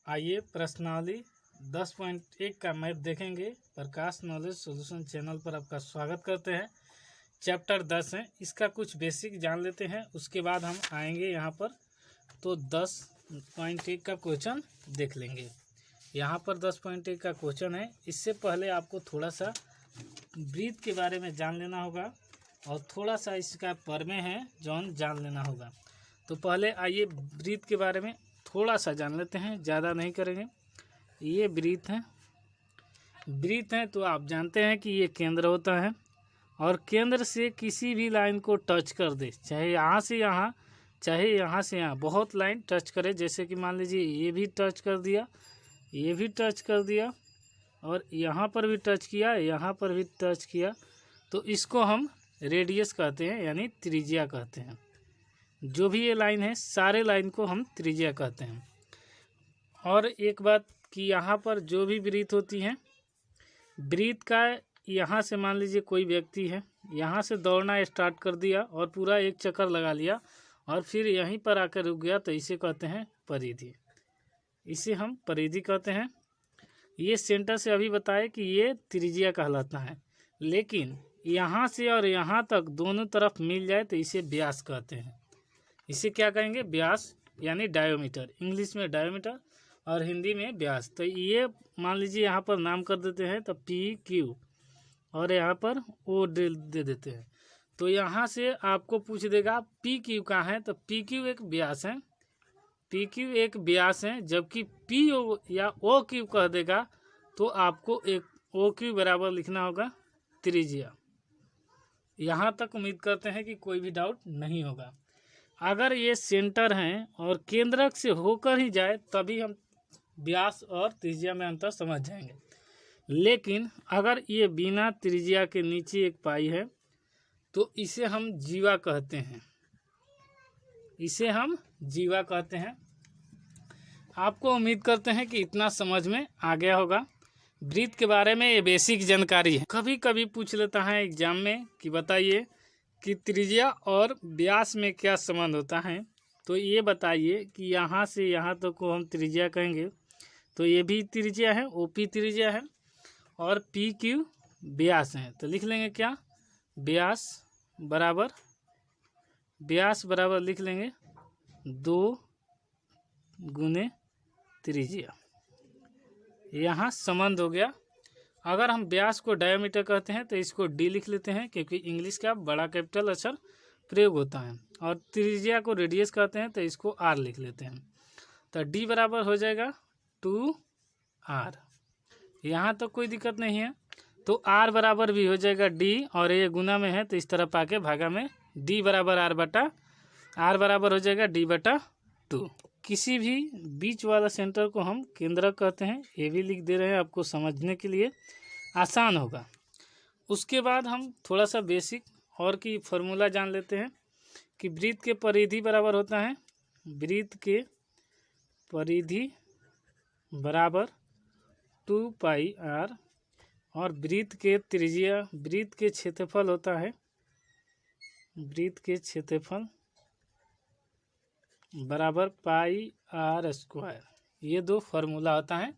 आइए प्रश्नावली 10.1 का मैथ देखेंगे। प्रकाश नॉलेज सॉल्यूशन चैनल पर आपका स्वागत करते हैं। चैप्टर 10 है, इसका कुछ बेसिक जान लेते हैं, उसके बाद हम आएंगे यहाँ पर तो 10.1 का क्वेश्चन देख लेंगे। यहाँ पर 10.1 का क्वेश्चन है। इससे पहले आपको थोड़ा सा ब्रीथ के बारे में जान लेना होगा और थोड़ा सा इसका परमे है जौन जान लेना होगा। तो पहले आइए ब्रीथ के बारे में थोड़ा सा जान लेते हैं, ज़्यादा नहीं करेंगे। ये ब्रीथ है तो आप जानते हैं कि ये केंद्र होता है और केंद्र से किसी भी लाइन को टच कर दे, चाहे यहाँ से यहाँ चाहे यहाँ से यहाँ, बहुत लाइन टच करे। जैसे कि मान लीजिए ये भी टच कर दिया, ये भी टच कर दिया और यहाँ पर भी टच किया, यहाँ पर भी टच किया, तो इसको हम रेडियस कहते हैं, यानी त्रिज्या कहते हैं। जो भी ये लाइन है सारे लाइन को हम त्रिज्या कहते हैं। और एक बात कि यहाँ पर जो भी ब्रीथ होती है, ब्रीथ का यहाँ से मान लीजिए कोई व्यक्ति है, यहाँ से दौड़ना स्टार्ट कर दिया और पूरा एक चक्कर लगा लिया और फिर यहीं पर आकर रुक गया, तो इसे कहते हैं परिधि। इसे हम परिधि कहते हैं। ये सेंटर से अभी बताए कि ये त्रिज्या कहलाता है, लेकिन यहाँ से और यहाँ तक दोनों तरफ मिल जाए तो इसे व्यास कहते हैं। इसे क्या कहेंगे? व्यास, यानी डायोमीटर। इंग्लिश में डायोमीटर और हिंदी में व्यास। तो ये मान लीजिए यहाँ पर नाम कर देते हैं तो पी क्यू और यहाँ पर ओ दे देते हैं। तो यहाँ से आपको पूछ देगा पी क्यू कहाँ है, तो पी क्यू एक व्यास है, पी क्यू एक व्यास है। जबकि पी ओ या ओ क्यू कह देगा तो आपको एक ओ क्यू बराबर लिखना होगा त्रिज्या। यहाँ तक उम्मीद करते हैं कि कोई भी डाउट नहीं होगा। अगर ये सेंटर हैं और केंद्रक से होकर ही जाए तभी हम व्यास और त्रिज्या में अंतर समझ जाएंगे। लेकिन अगर ये बिना त्रिज्या के नीचे एक पाई है तो इसे हम जीवा कहते हैं, इसे हम जीवा कहते हैं। आपको उम्मीद करते हैं कि इतना समझ में आ गया होगा। ब्रीथ के बारे में ये बेसिक जानकारी है। कभी कभी पूछ लेता है एग्जाम में कि बताइए कि त्रिज्या और व्यास में क्या संबंध होता है, तो ये बताइए कि यहाँ से यहाँ तक को हम त्रिज्या कहेंगे, तो ये भी त्रिज्या है, ओपी त्रिज्या है और पी क्यू व्यास है। तो लिख लेंगे क्या? व्यास बराबर लिख लेंगे 2 गुने त्रिज्या। यहाँ संबंध हो गया। अगर हम व्यास को डायमीटर कहते हैं तो इसको डी लिख लेते हैं, क्योंकि इंग्लिश का बड़ा कैपिटल अक्षर प्रयोग होता है। और त्रिज्या को रेडियस कहते हैं तो इसको आर लिख लेते हैं। तो डी बराबर हो जाएगा 2r। यहाँ तो कोई दिक्कत नहीं है। तो आर बराबर भी हो जाएगा डी, और ये गुना में है तो इस तरफ आके भागा में डी बराबर आर बराबर हो जाएगा डी बटा 2। किसी भी बीच वाला सेंटर को हम केंद्र कहते हैं। ये भी लिख दे रहे हैं आपको समझने के लिए आसान होगा। उसके बाद हम थोड़ा सा बेसिक और की फॉर्मूला जान लेते हैं कि ब्रीथ के परिधि बराबर होता है, ब्रीथ के परिधि बराबर 2πr, और ब्रीथ के त्रिज्या, ब्रीथ के क्षेत्रफल होता है, ब्रीथ के क्षेत्रफल बराबर πr²। ये दो फार्मूला होता है।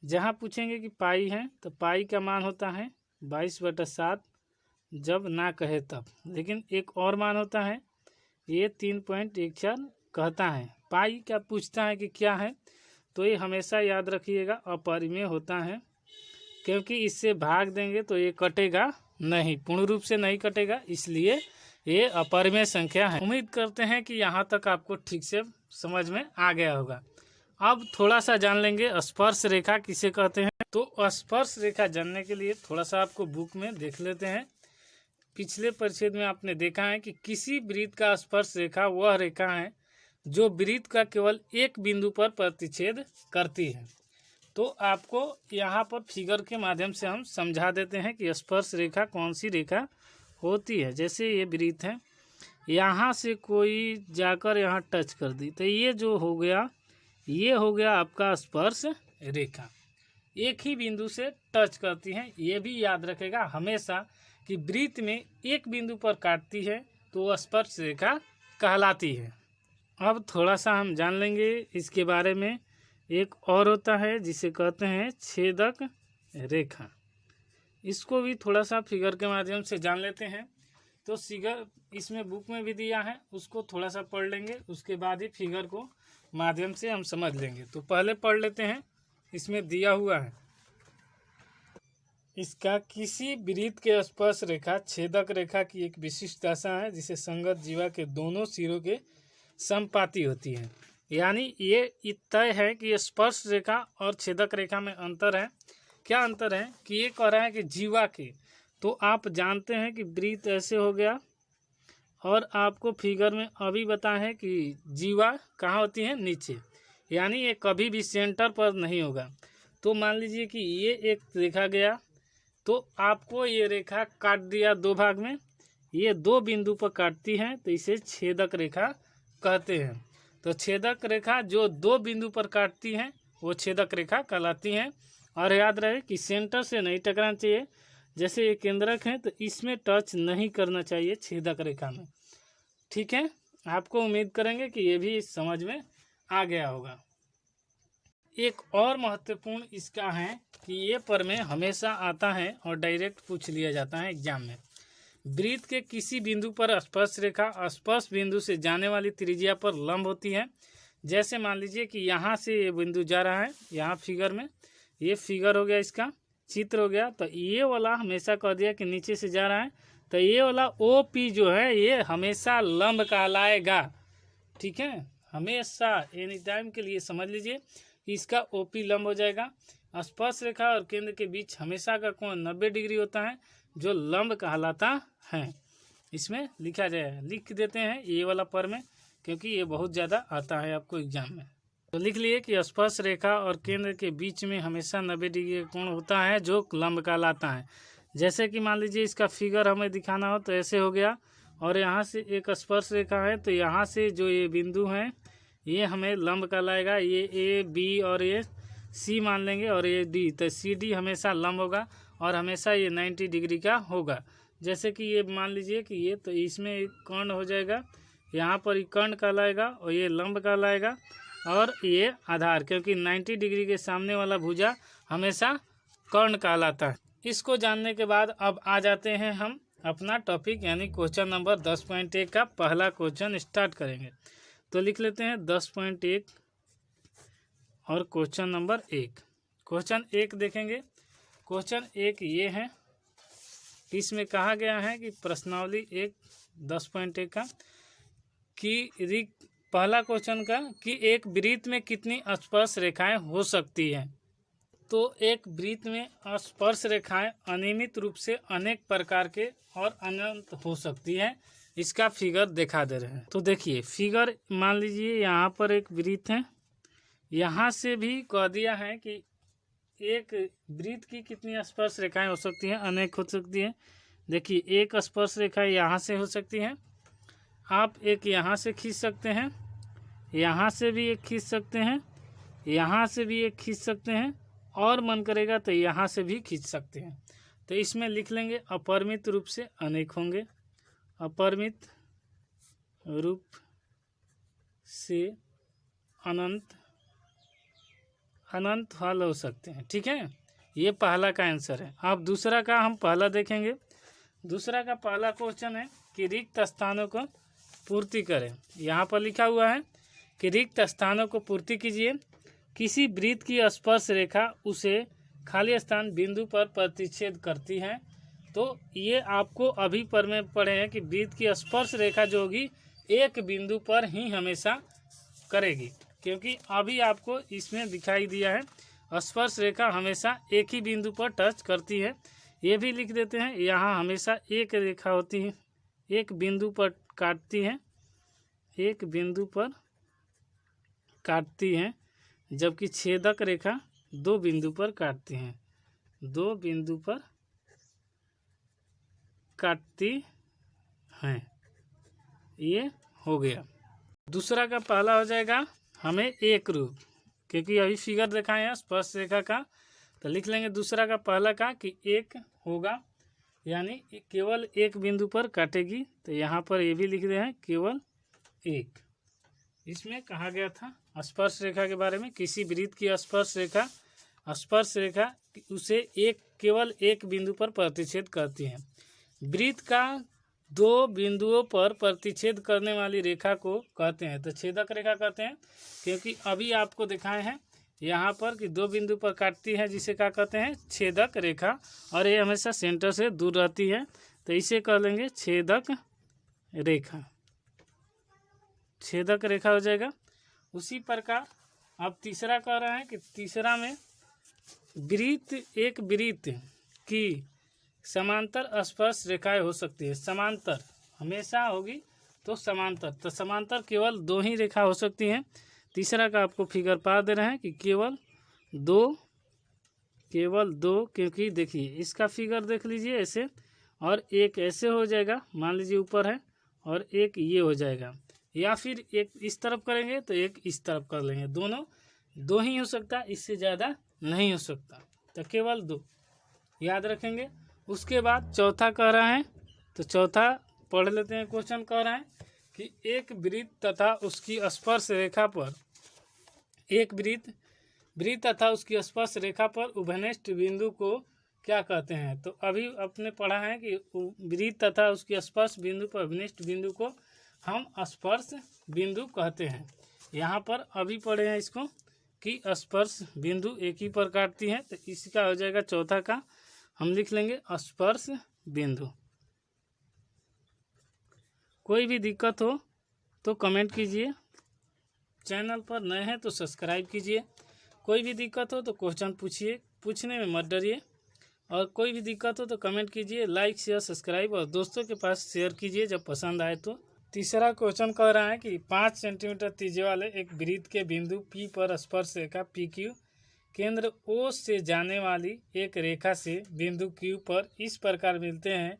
जहाँ पूछेंगे कि पाई है तो पाई का मान होता है 22/7 जब ना कहे तब। लेकिन एक और मान होता है, ये 3.14 कहता है। पाई क्या पूछता है कि क्या है, तो ये हमेशा याद रखिएगा अपरिमेय होता है, क्योंकि इससे भाग देंगे तो ये कटेगा नहीं, पूर्ण रूप से नहीं कटेगा, इसलिए ये अपरिमेय संख्या है। उम्मीद करते हैं कि यहाँ तक आपको ठीक से समझ में आ गया होगा। अब थोड़ा सा जान लेंगे स्पर्श रेखा किसे कहते हैं। तो स्पर्श रेखा जानने के लिए थोड़ा सा आपको बुक में देख लेते हैं। पिछले परिच्छेद में आपने देखा है कि किसी वृत्त का स्पर्श रेखा वह रेखा है जो वृत्त का केवल एक बिंदु पर प्रतिच्छेद करती है। तो आपको यहाँ पर फिगर के माध्यम से हम समझा देते हैं कि स्पर्श रेखा कौन सी रेखा होती है। जैसे ये वृत्त है, यहाँ से कोई जाकर यहाँ टच कर दी, तो ये जो हो गया, ये हो गया आपका स्पर्श रेखा। एक ही बिंदु से टच करती है। ये भी याद रखेगा हमेशा कि वृत्त में एक बिंदु पर काटती है तो वह स्पर्श रेखा कहलाती है। अब थोड़ा सा हम जान लेंगे इसके बारे में एक और होता है जिसे कहते हैं छेदक रेखा। इसको भी थोड़ा सा फिगर के माध्यम से जान लेते हैं। तो फिगर इसमें बुक में भी दिया है, उसको थोड़ा सा पढ़ लेंगे, उसके बाद ही फिगर को माध्यम से हम समझ लेंगे। तो पहले पढ़ लेते हैं। इसमें दिया हुआ है, इसका किसी वृत्त के स्पर्श रेखा छेदक रेखा की एक विशिष्ट दशा है जिसे संगत जीवा के दोनों सिरों के समपाती होती है। यानी ये तय है कि ये स्पर्श रेखा और छेदक रेखा में अंतर है। क्या अंतर है कि ये कह रहा है कि जीवा के, तो आप जानते हैं कि वृत्त ऐसे हो गया, और आपको फिगर में अभी बताया है कि जीवा कहाँ होती है, नीचे, यानी ये कभी भी सेंटर पर नहीं होगा। तो मान लीजिए कि ये एक रेखा गया, तो आपको ये रेखा काट दिया दो भाग में, ये दो बिंदु पर काटती है, तो इसे छेदक रेखा कहते हैं। तो छेदक रेखा जो दो बिंदु पर काटती हैं वो छेदक रेखा कहलाती हैं। और याद रहे कि सेंटर से नहीं टकराना चाहिए। जैसे ये केंद्रक है तो इसमें टच नहीं करना चाहिए छेदक रेखा में। ठीक है, आपको उम्मीद करेंगे कि ये भी समझ में आ गया होगा। एक और महत्वपूर्ण इसका है कि ये पर में हमेशा आता है और डायरेक्ट पूछ लिया जाता है एग्जाम में। वृत्त के किसी बिंदु पर स्पर्श रेखा स्पर्श बिंदु से जाने वाली त्रिज्या पर लंब होती है। जैसे मान लीजिए कि यहाँ से ये बिंदु जा रहा है, यहाँ फिगर में ये फिगर हो गया, इसका चित्र हो गया। तो ये वाला हमेशा कह दिया कि नीचे से जा रहा है, तो ये वाला OP जो है ये हमेशा लंब कहलाएगा। ठीक है, हमेशा एनी टाइम के लिए समझ लीजिए कि इसका OP लंब हो जाएगा। स्पर्श रेखा और केंद्र के बीच हमेशा का कोण 90 डिग्री होता है जो लंब कहलाता है। इसमें लिखा जाए, लिख देते हैं ये वाला पर में, क्योंकि ये बहुत ज़्यादा आता है आपको एग्जाम में। तो लिख लिए कि स्पर्श रेखा और केंद्र के बीच में हमेशा 90 डिग्री का कोण होता है जो लंब कहलाता है। जैसे कि मान लीजिए इसका फिगर हमें दिखाना हो तो ऐसे हो गया, और यहाँ से एक स्पर्श रेखा है, तो यहाँ से जो ये बिंदु हैं ये हमें लंब कहलाएगा। ये AB और ये C मान लेंगे, और ये D, तो CD हमेशा लंब होगा और हमेशा ये 90 डिग्री का होगा। जैसे कि ये मान लीजिए कि ये, तो इसमें एक कर्ण हो जाएगा, यहाँ पर ये कर्ण कहलाएगा और ये लंब कहलाएगा, और ये आधार, क्योंकि 90 डिग्री के सामने वाला भुजा हमेशा कर्ण कहलाता है। इसको जानने के बाद अब आ जाते हैं हम अपना टॉपिक, यानी क्वेश्चन नंबर 10.1 का पहला क्वेश्चन स्टार्ट करेंगे। तो लिख लेते हैं 10.1 और क्वेश्चन नंबर 1। क्वेश्चन 1 देखेंगे। क्वेश्चन 1 ये है, इसमें कहा गया है कि प्रश्नावली 1 10.1 का कि पहला क्वेश्चन का कि एक वृत्त में कितनी स्पर्श रेखाएं हो सकती हैं। तो एक वृत्त में स्पर्श रेखाएं अनियमित रूप से अनेक प्रकार के और अनंत हो सकती हैं। इसका फिगर दिखा दे रहे हैं। तो देखिए फिगर, मान लीजिए यहाँ पर एक वृत्त है, यहाँ से भी कह दिया है कि एक वृत्त की कितनी स्पर्श रेखाएं हो सकती हैं, अनेक हो सकती है। देखिए एक स्पर्श रेखा यहाँ से हो सकती है, आप एक यहाँ से खींच सकते हैं, यहाँ से भी एक खींच सकते हैं, यहाँ से भी एक खींच सकते हैं, और मन करेगा तो यहाँ से भी खींच सकते हैं। तो इसमें लिख लेंगे अपरिमित रूप से अनेक होंगे, अपरिमित रूप से अनंत अनंत हल हो सकते हैं। ठीक है, ये पहला का आंसर है। अब दूसरा का हम पहला देखेंगे। दूसरा का पहला क्वेश्चन है कि रिक्त स्थानों को पूर्ति करें। यहाँ पर लिखा हुआ है कि रिक्त स्थानों को पूर्ति कीजिए। किसी वृत्त की स्पर्श रेखा उसे खाली स्थान बिंदु पर प्रतिच्छेद करती है। तो ये आपको अभी पर में पढ़े हैं कि वृत्त की स्पर्श रेखा जो होगी एक बिंदु पर ही हमेशा करेगी, क्योंकि अभी आपको इसमें दिखाई दिया है स्पर्श रेखा हमेशा एक ही बिंदु पर टच करती है। ये भी लिख देते हैं, यहाँ हमेशा एक रेखा होती है, एक बिंदु पर काटती है, एक बिंदु पर काटती है, जबकि छेदक रेखा दो बिंदु पर काटती हैं, दो बिंदु पर काटती हैं। ये हो गया। दूसरा का पहला हो जाएगा हमें एक रूप, क्योंकि अभी फिगर दिखाए हैं स्पर्श रेखा का, तो लिख लेंगे दूसरा का पहला का कि एक होगा, यानी केवल एक बिंदु पर काटेगी। तो यहाँ पर ये भी लिख रहे हैं केवल एक। इसमें कहा गया था स्पर्श रेखा के बारे में। किसी वृत्त की स्पर्श रेखा उसे केवल एक बिंदु पर प्रतिच्छेद करती है। वृत्त का दो बिंदुओं पर प्रतिच्छेद करने वाली रेखा को कहते हैं तो छेदक रेखा कहते हैं, क्योंकि अभी आपको दिखाए हैं यहाँ पर कि दो बिंदु पर काटती है, जिसे क्या कहते हैं, छेदक रेखा, और ये हमेशा सेंटर से दूर रहती है, तो इसे कह लेंगे छेदक रेखा। छेदक रेखा हो जाएगा। उसी प्रकार अब तीसरा कह रहे हैं कि तीसरा में एक वृत्त की समांतर स्पर्श रेखाएं हो सकती है। समांतर हमेशा होगी तो समांतर, तो समांतर केवल दो ही रेखा हो सकती हैं। तीसरा का आपको फिगर पा दे रहे हैं कि केवल दो, क्योंकि देखिए इसका फिगर देख लीजिए ऐसे, और एक ऐसे हो जाएगा, मान लीजिए ऊपर है, और एक ये हो जाएगा, या फिर एक इस तरफ करेंगे तो एक इस तरफ कर लेंगे। दोनों दो ही हो सकता, इससे ज़्यादा नहीं हो सकता, तो केवल दो याद रखेंगे। उसके बाद चौथा कह रहा है, तो चौथा पढ़ लेते हैं। क्वेश्चन कह रहा है कि एक वृत्त तथा उसकी स्पर्श रेखा पर एक वृत्त तथा उसकी स्पर्श रेखा पर उभयनिष्ठ बिंदु को क्या कहते हैं। तो अभी आपने पढ़ा है कि वृत्त तथा उसकी स्पर्श बिंदु पर उभयनिष्ठ बिंदु को हम स्पर्श बिंदु कहते हैं। यहाँ पर अभी पढ़े हैं इसको कि स्पर्श बिंदु एक ही पर काटती है, तो इसका हो जाएगा चौथा का हम लिख लेंगे स्पर्श बिंदु। कोई भी दिक्कत हो तो कमेंट कीजिए, चैनल पर नए हैं तो सब्सक्राइब कीजिए। कोई भी दिक्कत हो तो क्वेश्चन पूछिए, पूछने में मत डरिए, और कोई भी दिक्कत हो तो कमेंट कीजिए, लाइक शेयर सब्सक्राइब और दोस्तों के पास शेयर कीजिए जब पसंद आए तो। तीसरा क्वेश्चन कह रहा है कि 5 सेंटीमीटर त्रिज्या वाले एक वृत्त के बिंदु P पर स्पर्श रेखा PQ केंद्र O से जाने वाली एक रेखा से बिंदु Q पर इस प्रकार मिलते हैं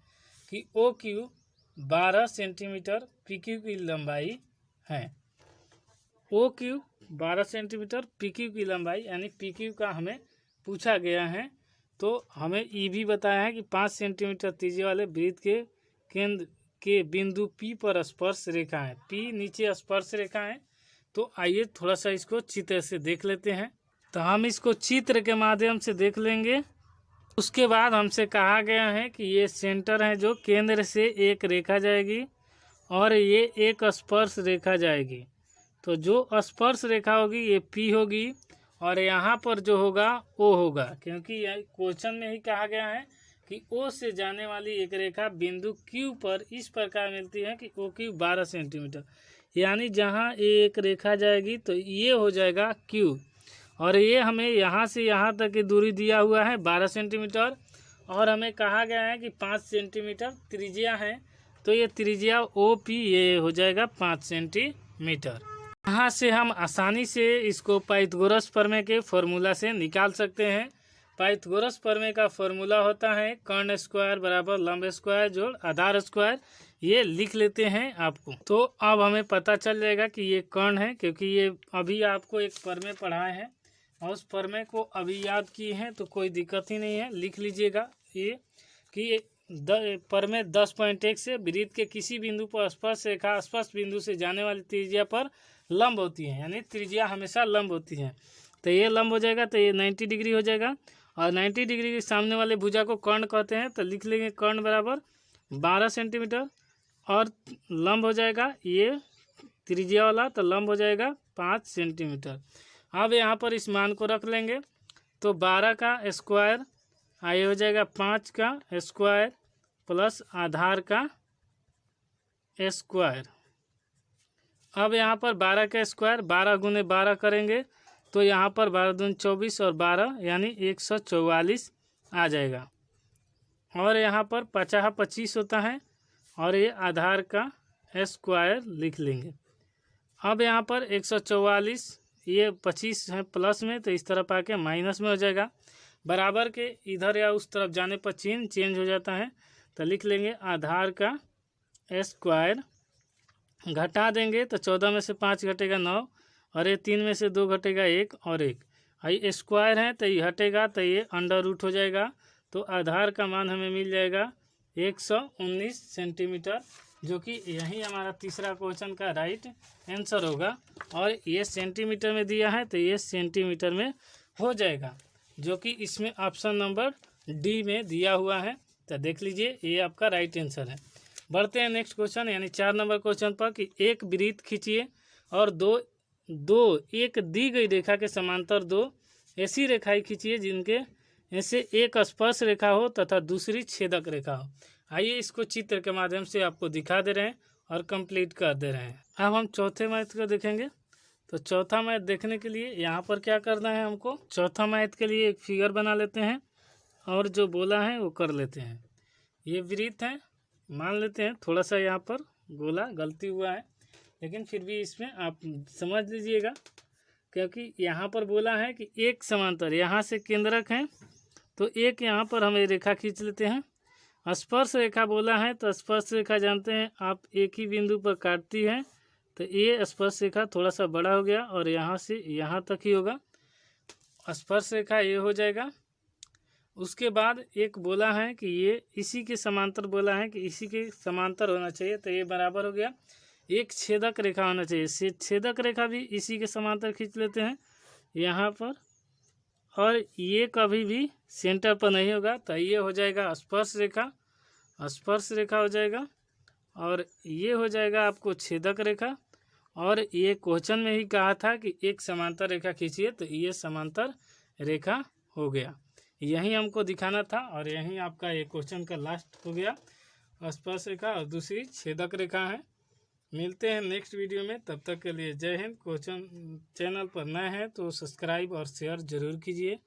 कि OQ 12 सेंटीमीटर, PQ की लंबाई है। OQ 12 सेंटीमीटर, PQ की लंबाई, यानी PQ का हमें पूछा गया है। तो हमें ये भी बताया है कि 5 सेंटीमीटर त्रिज्या वाले वृत्त के केंद्र के बिंदु P पर स्पर्श रेखा है। P नीचे स्पर्श रेखा है। तो आइए थोड़ा सा इसको चित्र से देख लेते हैं। तो हम इसको चित्र के माध्यम से देख लेंगे। उसके बाद हमसे कहा गया है कि ये सेंटर है, जो केंद्र से एक रेखा जाएगी और ये एक स्पर्श रेखा जाएगी। तो जो स्पर्श रेखा होगी ये P होगी, और यहाँ पर जो होगा O होगा, क्योंकि क्वेश्चन में ही कहा गया है कि O से जाने वाली एक रेखा बिंदु Q पर इस प्रकार मिलती है कि OQ 12 सेंटीमीटर, यानी जहाँ एक रेखा जाएगी तो ये हो जाएगा Q, और ये हमें यहाँ से यहाँ तक की दूरी दिया हुआ है 12 सेंटीमीटर, और हमें कहा गया है कि 5 सेंटीमीटर त्रिज्या है, तो ये त्रिज्या OP ये हो जाएगा 5 सेंटीमीटर। यहाँ से हम आसानी से इसको पाइथागोरस प्रमेय के फॉर्मूला से निकाल सकते हैं। पाइथागोरस प्रमेय का फॉर्मूला होता है कर्ण स्क्वायर बराबर लंब स्क्वायर जोड़ आधार स्क्वायर। ये लिख लेते हैं आपको, तो अब हमें पता चल जाएगा कि ये कर्ण है, क्योंकि ये अभी आपको एक प्रमेय पढ़ाए हैं और उस प्रमेय को अभी याद किए हैं, तो कोई दिक्कत ही नहीं है। लिख लीजिएगा ये कि प्रमेय 10.1 से वृत्त के किसी बिंदु पर स्पर्श रेखा स्पर्श बिंदु से जाने वाली त्रिज्या पर लंब होती है, यानी त्रिज्या हमेशा लंब होती है। तो ये लंब हो जाएगा, तो ये 90 डिग्री हो जाएगा, और 90 डिग्री के सामने वाले भुजा को कर्ण कहते हैं। तो लिख लेंगे कर्ण बराबर 12 सेंटीमीटर, और लंब हो जाएगा ये त्रिज्या वाला, तो लंब हो जाएगा 5 सेंटीमीटर। अब यहाँ पर इस मान को रख लेंगे, तो 12 का स्क्वायर ये हो जाएगा 5 का स्क्वायर प्लस आधार का स्क्वायर। अब यहाँ पर 12 का स्क्वायर 12 गुने 12 करेंगे, तो यहाँ पर 12 दूनी 24 और 12 यानी 144 आ जाएगा, और यहाँ पर 50 25 होता है, और ये आधार का स्क्वायर लिख लेंगे। अब यहाँ पर 144 ये 25 है प्लस में, तो इस तरफ आके माइनस में हो जाएगा। बराबर के इधर या उस तरफ जाने पर चिन्ह चेंज हो जाता है, तो लिख लेंगे आधार का स्क्वायर, घटा देंगे तो 14 में से 5 घटेगा 9, और ये 3 में से 2 घटेगा 1 और 1, ये स्क्वायर है तो ये हटेगा, तो ये अंडर रूट हो जाएगा। तो आधार का मान हमें मिल जाएगा 119 सेंटीमीटर जो कि यही हमारा तीसरा क्वेश्चन का राइट आंसर होगा। और ये सेंटीमीटर में दिया है तो ये सेंटीमीटर में हो जाएगा, जो कि इसमें ऑप्शन नंबर डी में दिया हुआ है। तो देख लीजिए ये आपका राइट आंसर है। बढ़ते हैं नेक्स्ट क्वेश्चन यानी 4 नंबर क्वेश्चन पर कि एक वृत्त खींचिए और दो एक दी गई रेखा के समांतर दो ऐसी रेखाएं खींचिए जिनके ऐसे एक स्पर्श रेखा हो तथा दूसरी छेदक रेखा हो। आइए इसको चित्र के माध्यम से आपको दिखा दे रहे हैं और कंप्लीट कर दे रहे हैं। अब हम चौथे मैथ को देखेंगे। तो चौथा मैथ देखने के लिए यहाँ पर क्या करना है, हमको चौथा मैथ के लिए एक फिगर बना लेते हैं और जो बोला है वो कर लेते हैं। ये वृत्त है, मान लेते हैं थोड़ा सा यहाँ पर गोला गलती हुआ है, लेकिन फिर भी इसमें आप समझ लीजिएगा, क्योंकि यहाँ पर बोला है कि एक समांतर यहाँ से केंद्रक है, तो एक यहाँ पर हम रेखा खींच लेते हैं। स्पर्श रेखा बोला है तो स्पर्श रेखा जानते हैं आप एक ही बिंदु पर काटती है, तो ये स्पर्श रेखा थोड़ा सा बड़ा हो गया और यहाँ से यहाँ तक ही होगा स्पर्श रेखा, ये हो जाएगा। उसके बाद एक बोला है कि ये इसी के समांतर बोला है कि इसी के समांतर होना चाहिए, तो ये बराबर हो गया। एक छेदक रेखा होना चाहिए, छेदक रेखा भी इसी के समांतर खींच लेते हैं यहाँ पर, और ये कभी भी सेंटर पर नहीं होगा, तो ये हो जाएगा स्पर्श रेखा, स्पर्श रेखा हो जाएगा। और ये हो जाएगा आपको छेदक रेखा। और ये क्वेश्चन में ही कहा था कि एक समांतर रेखा खींचिए, तो ये समांतर रेखा हो गया। यही हमको दिखाना था और यही आपका ये क्वेश्चन का लास्ट हो गया। स्पर्श रेखा और दूसरी छेदक रेखा है। मिलते हैं नेक्स्ट वीडियो में, तब तक के लिए जय हिंद। क्वेश्चन चैनल पर नए हैं तो सब्सक्राइब और शेयर ज़रूर कीजिए।